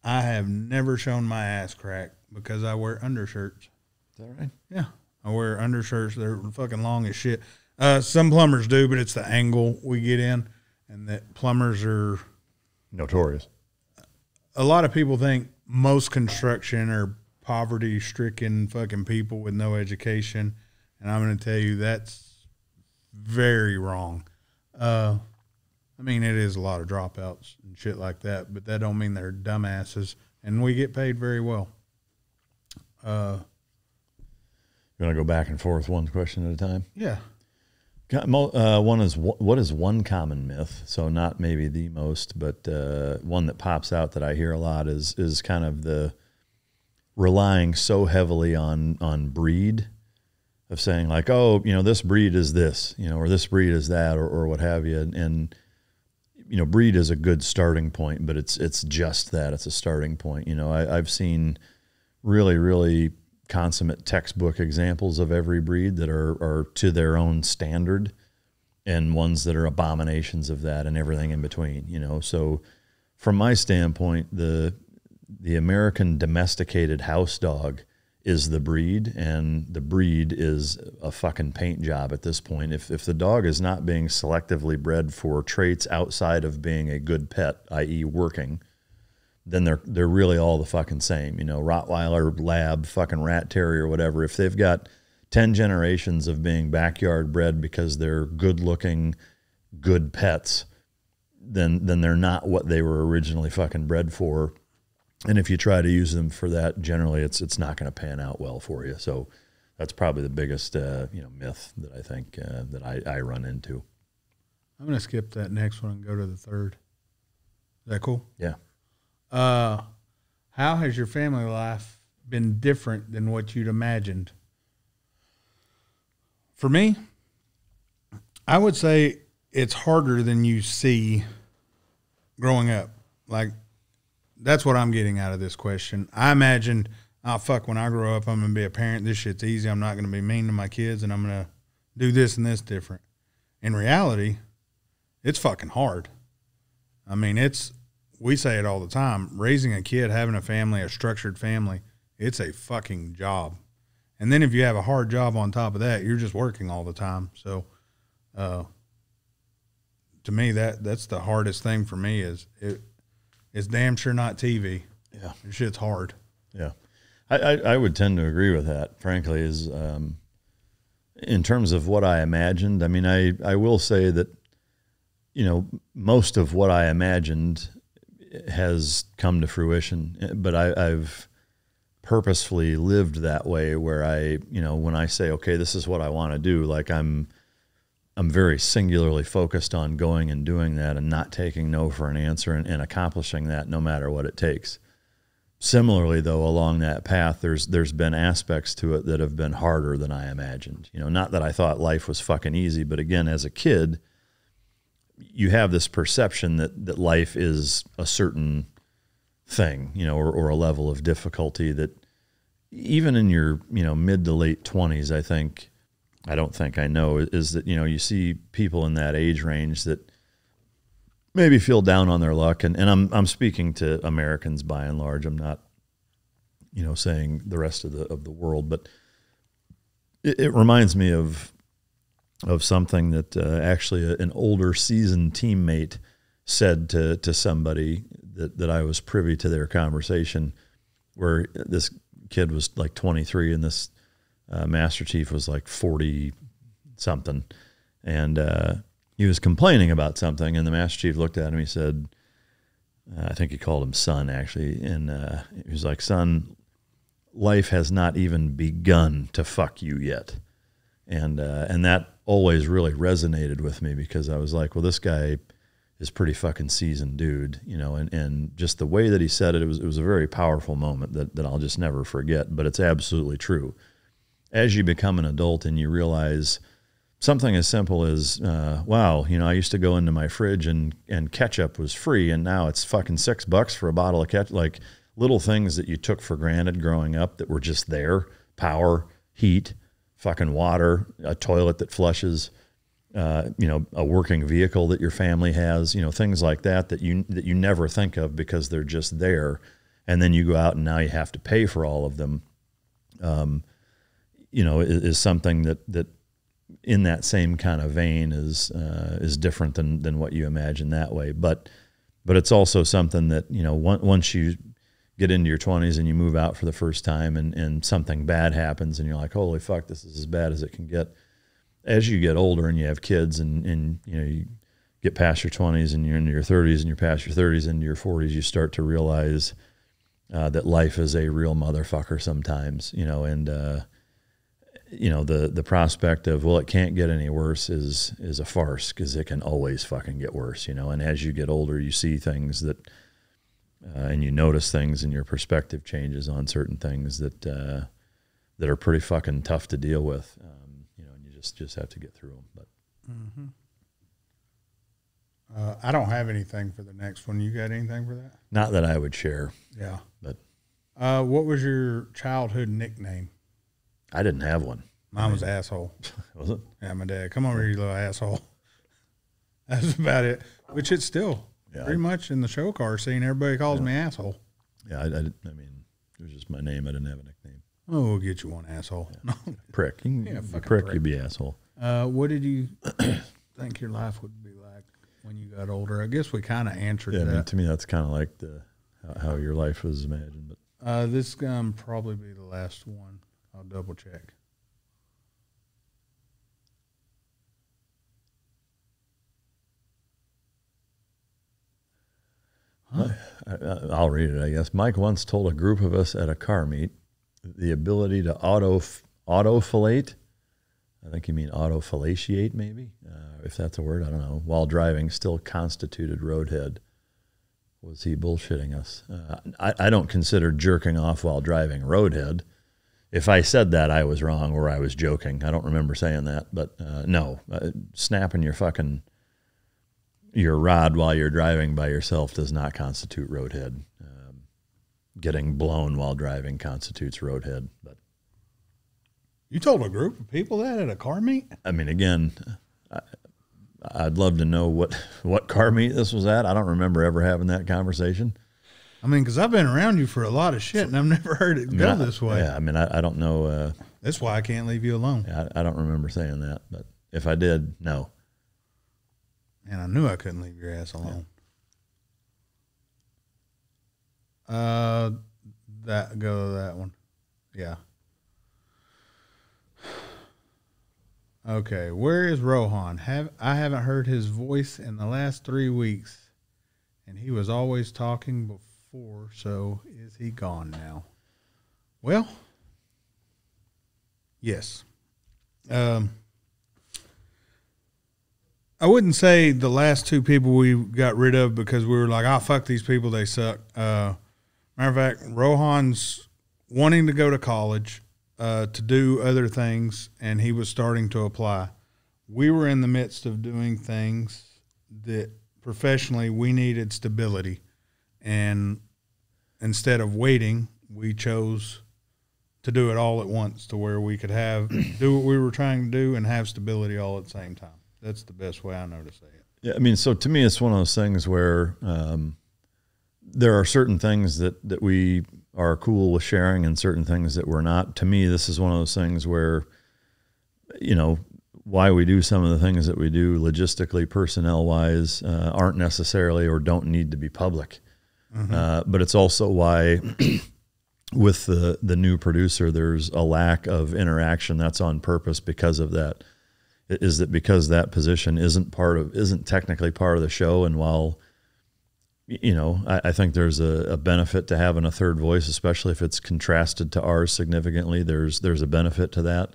I have never shown my ass crack because I wear undershirts. Is that right? Yeah. I wear undershirts. They're fucking long as shit. Some plumbers do, but it's the angle we get in, and that plumbers are notorious. A lot of people think most construction are poverty-stricken fucking people with no education, and I'm going to tell you that's very wrong. I mean, it is a lot of dropouts and shit like that, but that don't mean they're dumbasses, and we get paid very well. You want to go back and forth one question at a time? Yeah. One is, what is one common myth? So not maybe the most, but one that pops out that I hear a lot is kind of the relying so heavily on breed, of saying like, oh, this breed is this, or this breed is that, or what have you. And breed is a good starting point, but it's just that. It's a starting point. I've seen really, really consummate textbook examples of every breed that are to their own standard, and ones that are abominations of that, and everything in between, you know. So from my standpoint, the American domesticated house dog is the breed, and the breed is a fucking paint job at this point. If the dog is not being selectively bred for traits outside of being a good pet, i.e. working, then they're really all the fucking same. You know, Rottweiler, Lab, fucking Rat Terrier, whatever. If they've got 10 generations of being backyard bred because they're good-looking, good pets, then they're not what they were originally fucking bred for. And if you try to use them for that, generally it's not going to pan out well for you. So that's probably the biggest myth that I think that I run into. I'm going to skip that next one and go to the third. Is that cool? Yeah. How has your family life been different than what you'd imagined? For me, I would say it's harder than you see growing up. Like, that's what I'm getting out of this question. I imagined, oh, fuck, when I grow up, I'm going to be a parent. This shit's easy. I'm not going to be mean to my kids, and I'm going to do this and this different. In reality, it's fucking hard. I mean, we say it all the time. Raising a kid, having a family, a structured family, it's a fucking job. And then if you have a hard job on top of that, you're just working all the time. So, to me, that's the hardest thing for me is it's damn sure not TV. Yeah. This shit's hard. Yeah. I would tend to agree with that, frankly, is in terms of what I imagined. I mean, I will say that, you know, most of what I imagined has come to fruition, but I've purposefully lived that way where when I say, okay, this is what I want to do, like I'm very singularly focused on going and doing that and not taking no for an answer and accomplishing that no matter what it takes. Similarly, though, along that path, there's been aspects to it that have been harder than I imagined. You know, not that I thought life was fucking easy, but again, as a kid, you have this perception that life is a certain thing, you know, or a level of difficulty that even in your, mid to late 20s, I don't think I know, is that, you see people in that age range that maybe feel down on their luck. And I'm speaking to Americans by and large. I'm not, saying the rest of the world, but it reminds me of something that actually an older seasoned teammate said to somebody that I was privy to their conversation, where this kid was like 23 and this Master Chief was like 40 something. And he was complaining about something, and the Master Chief looked at him. He said, I think he called him son, actually. And he was like, son, life has not even begun to fuck you yet. And that always really resonated with me, because I was like, well, this guy is pretty fucking seasoned dude, and just the way that he said it, it was a very powerful moment that I'll just never forget, but it's absolutely true. As you become an adult and you realize something as simple as, wow, I used to go into my fridge and ketchup was free, and now it's fucking $6 for a bottle of ketchup. Like little things that you took for granted growing up that were just there: power, heat, fucking water, a toilet that flushes, a working vehicle that your family has, things like that you never think of because they're just there. And then you go out and now you have to pay for all of them. Is something that in that same kind of vein is different than what you imagine that way. But it's also something that, once you get into your 20s and you move out for the first time and something bad happens and you're like, holy fuck, this is as bad as it can get. As you get older and you have kids and you get past your 20s and you're into your 30s and you're past your 30s into your 40s, you start to realize that life is a real motherfucker sometimes, and the prospect of, well, it can't get any worse is a farce, because it can always fucking get worse, and as you get older, you see things that and you notice things and your perspective changes on certain things that are pretty fucking tough to deal with, and you just have to get through them. But I don't have anything for the next one. You got anything for that? Not that I would share. Yeah. But what was your childhood nickname? I didn't have one. Mine was asshole. Was it? Yeah, my dad. Come over here, you little asshole. That's about it. Which it's still pretty much in the show car scene. Everybody calls me asshole. Yeah, I mean, it was just my name. I didn't have a nickname. Oh, we'll get you one, asshole. Yeah. Prick. Prick, you'd be asshole. What did you think your life would be like when you got older? I guess we kind of answered that. I mean, to me, that's kind of like how your life was imagined. But this is going to probably be the last one. I'll double check. I'll read it, I guess. Mike once told a group of us at a car meet the ability to autofellate, I think you mean autofellatiate maybe, if that's a word, I don't know, while driving still constituted roadhead. Was he bullshitting us? I don't consider jerking off while driving roadhead. If I said that, I was wrong or I was joking. I don't remember saying that, but no, snapping your rod while you're driving by yourself does not constitute roadhead. Getting blown while driving constitutes roadhead. But you told a group of people that at a car meet? I mean, again, I'd love to know what car meet this was at. I don't remember ever having that conversation. I mean, because I've been around you for a lot of shit, and I've never heard it go this way. Yeah, I mean, I don't know. That's why I can't leave you alone. I don't remember saying that, but if I did, no. And I knew I couldn't leave your ass alone. Go to that one. Yeah. Okay, where is Rohan? I haven't heard his voice in the last 3 weeks, and he was always talking before, so is he gone now? Well, yes. I wouldn't say the last two people we got rid of because we were like, oh, fuck these people, they suck. Matter of fact, Rohan's wanting to go to college to do other things, and he was starting to apply. We were in the midst of doing things that professionally we needed stability, and instead of waiting, we chose to do it all at once to where we could do what we were trying to do and have stability all at the same time. That's the best way I know to say it. Yeah, I mean, so to me, it's one of those things where there are certain things that we are cool with sharing and certain things that we're not. To me, this is one of those things where, why we do some of the things that we do logistically, personnel-wise, aren't necessarily or don't need to be public. Mm-hmm. But it's also why with the new producer, there's a lack of interaction that's on purpose because of that. Is that because that position isn't technically part of the show, and while I think there's a benefit to having a third voice, especially if it's contrasted to ours significantly. There's a benefit to that,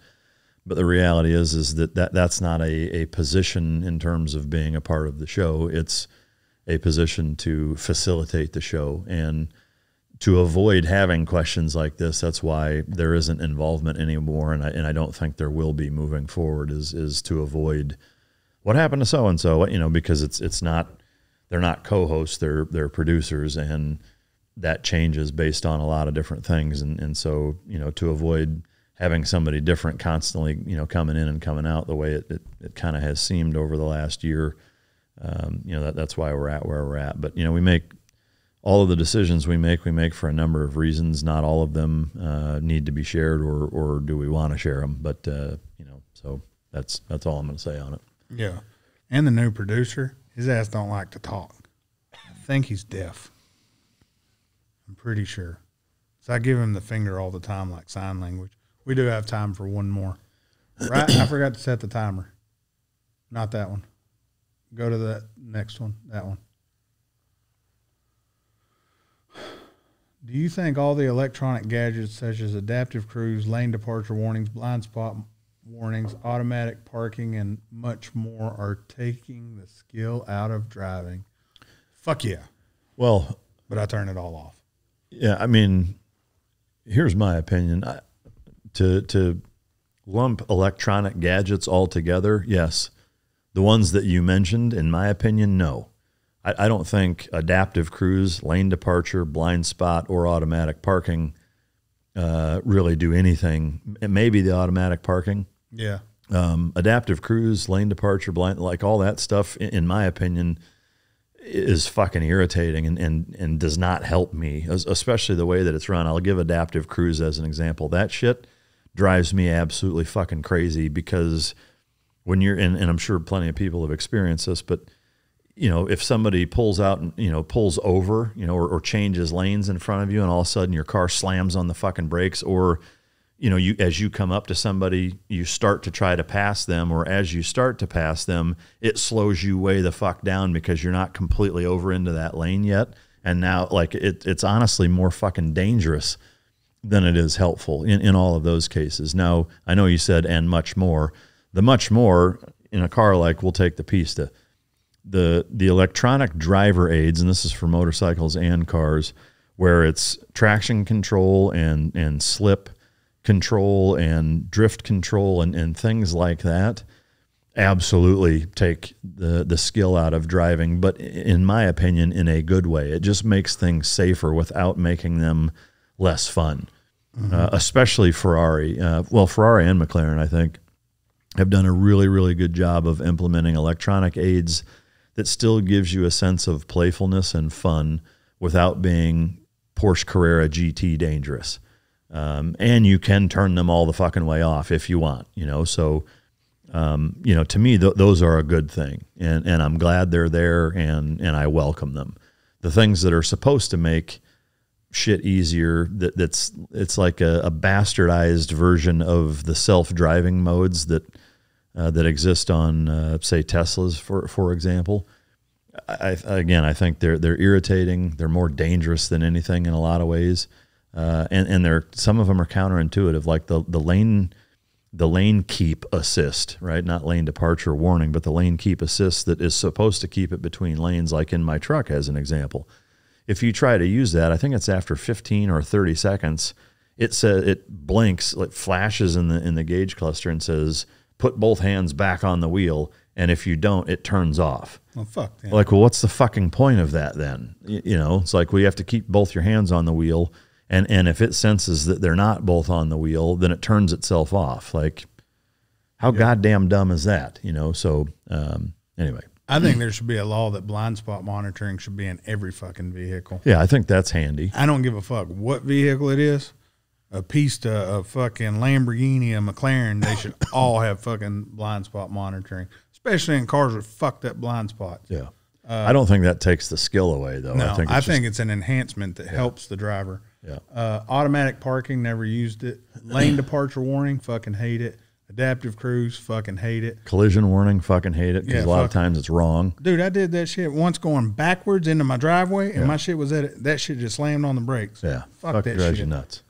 but the reality is that's not a position in terms of being a part of the show. It's a position to facilitate the show and to avoid having questions like this. That's why there isn't involvement anymore, and I don't think there will be moving forward. Is to avoid what happened to so and so, because it's not, they're not co-hosts, they're producers, and that changes based on a lot of different things, and so to avoid having somebody different constantly coming in and coming out the way it kind of has seemed over the last year. That's why we're at where we're at. But we make all of the decisions we make for a number of reasons. Not all of them need to be shared, or do we want to share them. But so that's all I'm going to say on it. Yeah, and the new producer, his ass don't like to talk. I think he's deaf. I'm pretty sure. So I give him the finger all the time, like sign language. We do have time for one more. Right? I forgot to set the timer. Not that one. Go to the next one. That one. Do you think all the electronic gadgets such as adaptive cruise, lane departure warnings, blind spot warnings, automatic parking, and much more are taking the skill out of driving? Fuck yeah. Well, but I turn it all off. Yeah, I mean, here's my opinion. To lump electronic gadgets all together, yes. The ones that you mentioned, in my opinion, no. I don't think adaptive cruise, lane departure, blind spot, or automatic parking really do anything. It may be the automatic parking. Yeah. Adaptive cruise, lane departure, blind, like all that stuff, in my opinion, is fucking irritating and does not help me, especially the way that it's run. I'll give adaptive cruise as an example. That shit drives me absolutely fucking crazy, because when you're in, and I'm sure plenty of people have experienced this, but if somebody pulls out and, pulls over, or changes lanes in front of you, and all of a sudden your car slams on the fucking brakes, or, as you come up to somebody, you start to try to pass them, or as you start to pass them, it slows you way the fuck down because you're not completely over into that lane yet. And now, like, it's honestly more fucking dangerous than it is helpful in all of those cases. Now, I know you said, and much more. The much more in a car, like, we'll take the Pista. The electronic driver aids, and this is for motorcycles and cars, where it's traction control and slip control and drift control and things like that, absolutely take the skill out of driving, but in my opinion, in a good way. It just makes things safer without making them less fun. Especially Ferrari. Ferrari and McLaren, I think, have done a really, really good job of implementing electronic aids that still gives you a sense of playfulness and fun without being Porsche Carrera GT dangerous. And you can turn them all the fucking way off if you want, So, to me, those are a good thing, and I'm glad they're there, and I welcome them. The things that are supposed to make shit easier, it's like a bastardized version of the self-driving modes that exist on, say, Teslas, for example. I think they're irritating. They're more dangerous than anything in a lot of ways. And some of them are counterintuitive, like the lane keep assist, right? Not lane departure warning, but the lane keep assist that is supposed to keep it between lanes, like in my truck as an example. If you try to use that, I think it's after 15 or 30 seconds, it blinks, like flashes in the gauge cluster and says, put both hands back on the wheel. And if you don't, it turns off. Well, fuck. Yeah. Like, well, what's the fucking point of that then? It's like, we have to keep both your hands on the wheel. And if it senses that they're not both on the wheel, then it turns itself off. Like, how goddamn dumb is that? So anyway. I think there should be a law that blind spot monitoring should be in every fucking vehicle. Yeah, I think that's handy. I don't give a fuck what vehicle it is. A Pista, a fucking Lamborghini, a McLaren, they should all have fucking blind spot monitoring, especially in cars with fucked up blind spots. Yeah. I don't think that takes the skill away, though. No, I think it's an enhancement that helps the driver. Yeah. Automatic parking, never used it. Lane departure warning, fucking hate it. Adaptive cruise, fucking hate it. Collision warning, fucking hate it, because a lot of times it's wrong. Dude, I did that shit once going backwards into my driveway, and my shit was at it. That shit just slammed on the brakes. Yeah. Fuck that drives shit. You nuts.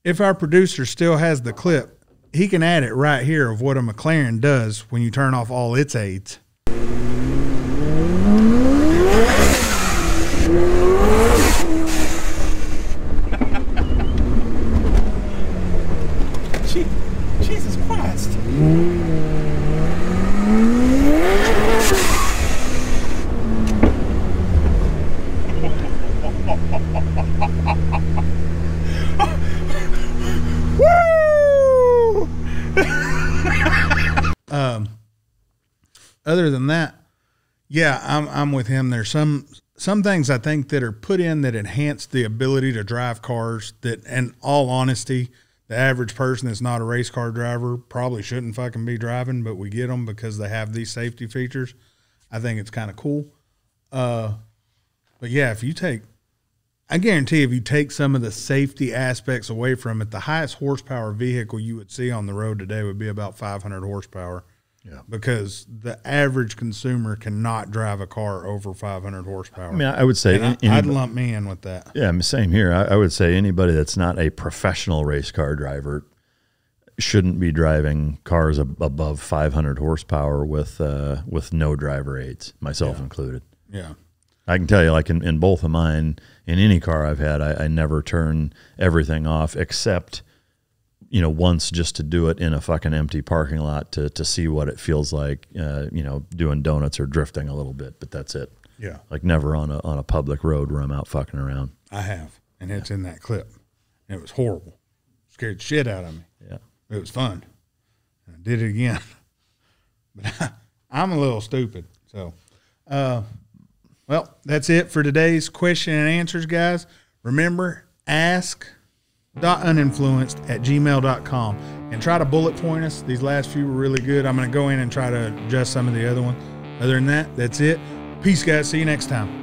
If our producer still has the clip, he can add it right here of what a McLaren does when you turn off all its aids. Jesus Christ. Other than that, yeah, I'm with him. There's some things I think that are put in that enhance the ability to drive cars that, in all honesty, the average person that's not a race car driver probably shouldn't fucking be driving, but we get them because they have these safety features. I think it's kind of cool. But yeah, I guarantee if you take some of the safety aspects away from it, the highest horsepower vehicle you would see on the road today would be about 500 horsepower. Yeah, because the average consumer cannot drive a car over 500 horsepower. I mean, I would say I'd lump me in with that. Yeah, same here. I would say anybody that's not a professional race car driver shouldn't be driving cars above 500 horsepower with no driver aids, myself included. Yeah, I can tell you, like in both of mine, in any car I've had, I never turn everything off except, once, just to do it in a fucking empty parking lot to see what it feels like, doing donuts or drifting a little bit, but that's it. Yeah. Like never on a public road where I'm out fucking around. I have. and it's in that clip. And it was horrible. Scared the shit out of me. Yeah. It was fun. I did it again. But I'm a little stupid. So, well, that's it for today's question and answers, guys. Remember, Ask.Uninfluenced@gmail.com and try to bullet point us. These last few were really good. I'm going to go in and try to adjust some of the other ones. Other than that, that's it. Peace, guys. See you next time.